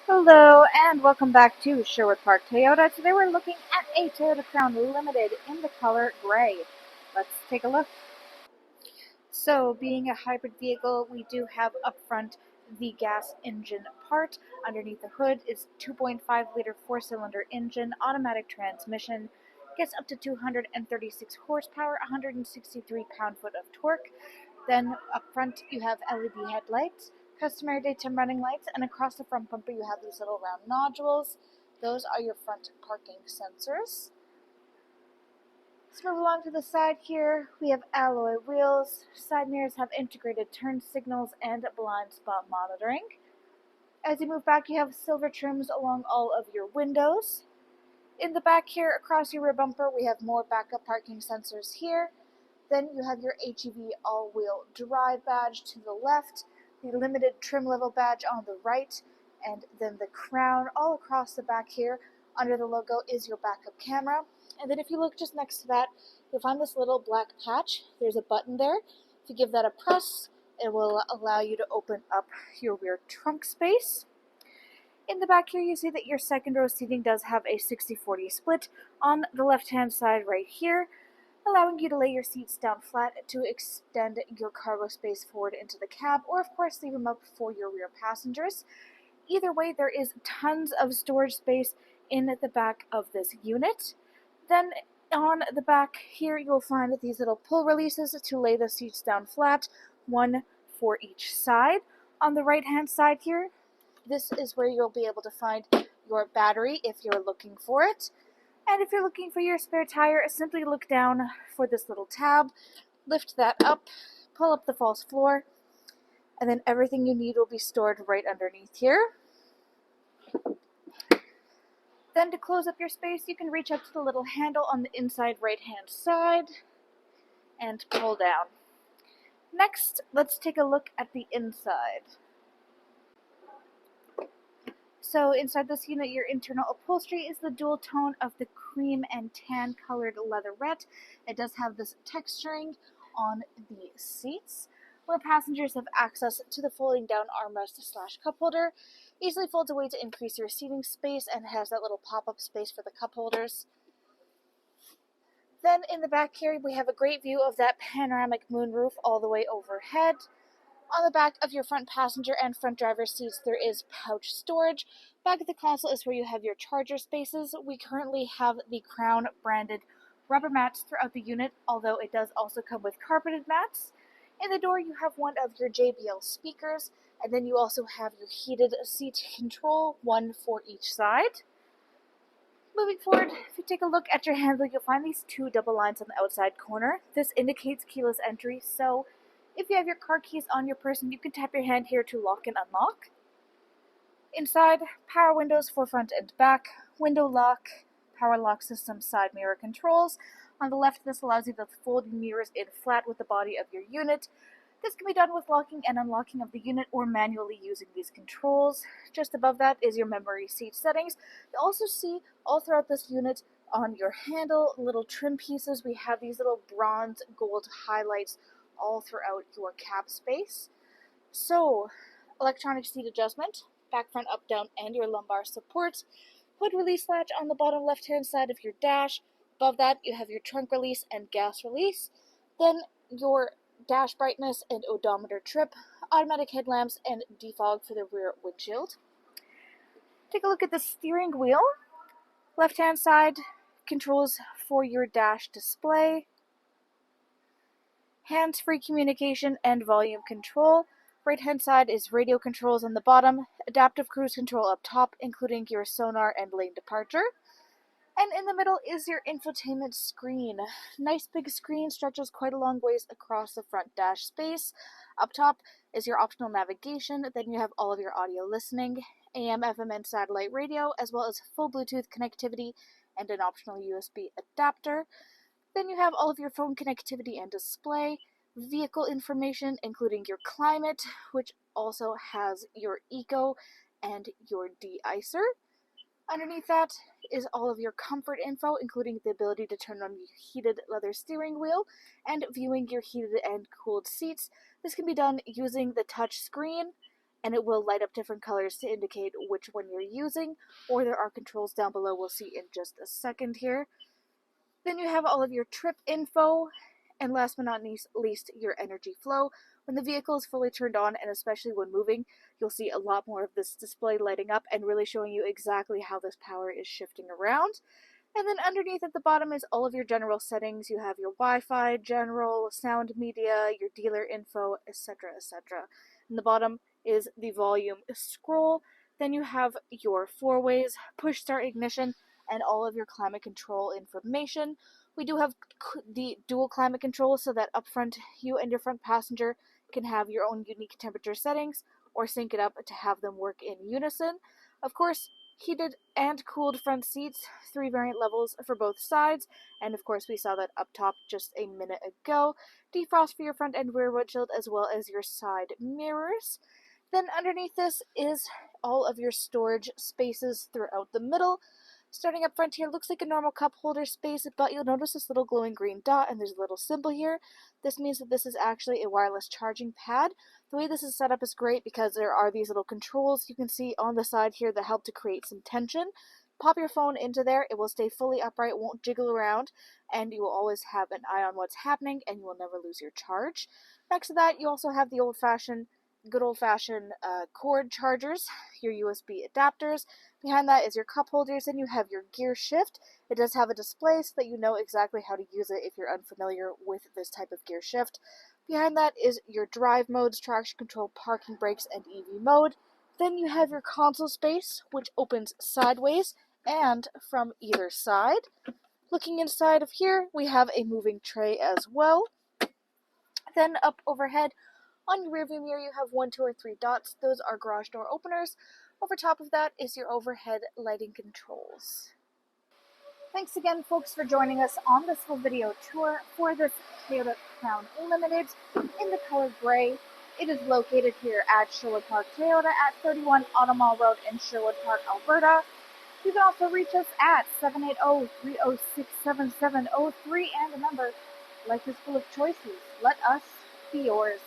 Hello and welcome back to Sherwood Park Toyota. Today we're looking at a Toyota Crown Limited in the color gray. Let's take a look. So, being a hybrid vehicle, we do have up front the gas engine part. Underneath the hood is 2.5-liter four-cylinder engine, automatic transmission, gets up to 236 horsepower, 163 pound-foot of torque. Then up front you have LED headlights, customary daytime running lights, and across the front bumper you have these little round nodules. Those are your front parking sensors. Let's move along to the side here. We have alloy wheels. Side mirrors have integrated turn signals and blind spot monitoring. As you move back, you have silver trims along all of your windows. In the back here, across your rear bumper, we have more backup parking sensors here. Then you have your HEV all-wheel drive badge to the left, the limited trim level badge on the right, and then the crown all across the back here. Under the logo is your backup camera. And then if you look just next to that, you'll find this little black patch. There's a button there. If you give that a press, it will allow you to open up your rear trunk space. In the back here, you see that your second row seating does have a 60-40 split on the left-hand side right here, allowing you to lay your seats down flat to extend your cargo space forward into the cab, or of course leave them up for your rear passengers. Either way, there is tons of storage space in the back of this unit. Then on the back here, you'll find these little pull releases to lay the seats down flat, one for each side. On the right-hand side here, this is where you'll be able to find your battery if you're looking for it. And if you're looking for your spare tire, simply look down for this little tab, lift that up, pull up the false floor, and then everything you need will be stored right underneath here. Then to close up your space, you can reach up to the little handle on the inside right-hand side and pull down. Next, let's take a look at the inside. So inside this unit, your internal upholstery is the dual tone of the cream and tan colored leatherette. It does have this texturing on the seats, where passengers have access to the folding down armrest / cup holder. Easily folds away to increase your seating space and has that little pop-up space for the cup holders. Then in the back here, we have a great view of that panoramic moonroof all the way overhead. On the back of your front passenger and front driver seats, there is pouch storage. Back of the console is where you have your charger spaces. We currently have the Crown branded rubber mats throughout the unit, although it does also come with carpeted mats. In the door, you have one of your JBL speakers, and then you also have your heated seat control, one for each side. Moving forward, if you take a look at your handle, you'll find these two double lines on the outside corner. This indicates keyless entry, so if you have your car keys on your person, you can tap your hand here to lock and unlock. Inside, power windows for front and back, window lock, power lock system side mirror controls. On the left, this allows you to fold your mirrors in flat with the body of your unit. This can be done with locking and unlocking of the unit or manually using these controls. Just above that is your memory seat settings. You'll also see all throughout this unit on your handle, little trim pieces. We have these little bronze gold highlights all throughout your cab space. So, electronic seat adjustment, back, front, up, down, and your lumbar support. Hood release latch on the bottom left-hand side of your dash. Above that, you have your trunk release and gas release. Then your dash brightness and odometer trip, automatic headlamps, and defog for the rear windshield. Take a look at the steering wheel. Left-hand side, controls for your dash display. Hands-free communication and volume control. Right-hand side is radio controls on the bottom, adaptive cruise control up top, including your sonar and lane departure. And in the middle is your infotainment screen. Nice big screen, stretches quite a long ways across the front dash space. Up top is your optional navigation. Then you have all of your audio listening, AM, FM, and satellite radio, as well as full Bluetooth connectivity and an optional USB adapter. Then you have all of your phone connectivity and display, vehicle information, including your climate, which also has your eco and your de-icer. Underneath that is all of your comfort info, including the ability to turn on your heated leather steering wheel and viewing your heated and cooled seats. This can be done using the touch screen. and it will light up different colors to indicate which one you're using, or there are controls down below we'll see in just a second here. Then you have all of your trip info, and last but not least, your energy flow. When the vehicle is fully turned on, and especially when moving, you'll see a lot more of this display lighting up and really showing you exactly how this power is shifting around. And then underneath at the bottom is all of your general settings. You have your Wi-Fi, general, sound media, your dealer info, etc., etc. And the bottom is the volume scroll. Then you have your 4-ways, push start ignition, and all of your climate control information. We do have the dual climate control so that up front you and your front passenger can have your own unique temperature settings or sync it up to have them work in unison. Of course, heated and cooled front seats, 3 variant levels for both sides, and of course we saw that up top just a minute ago. Defrost for your front and rear windshield as well as your side mirrors. Then underneath this is all of your storage spaces throughout the middle. Starting up front here, looks like a normal cup holder space, but you'll notice this little glowing green dot and there's a little symbol here. This means that this is actually a wireless charging pad. The way this is set up is great because there are these little controls you can see on the side here that help to create some tension. Pop your phone into there, it will stay fully upright, won't jiggle around, and you will always have an eye on what's happening and you will never lose your charge. Next to that, you also have the good old-fashioned cord chargers, your USB adapters. Behind that is your cup holders, and you have your gear shift. It does have a display so that you know exactly how to use it if you're unfamiliar with this type of gear shift. Behind that is your drive modes, traction control, parking brakes, and EV mode. Then you have your console space, which opens sideways and from either side. Looking inside of here, we have a moving tray as well. Then up overhead, on your rearview mirror, you have 1, 2, or 3 dots. Those are garage door openers. Over top of that is your overhead lighting controls. Thanks again, folks, for joining us on this full video tour for this Toyota Crown Limited in the color gray. It is located here at Sherwood Park Toyota at 31 Automall Road in Sherwood Park, Alberta. You can also reach us at 780-306-7703. And remember, life is full of choices. Let us be yours.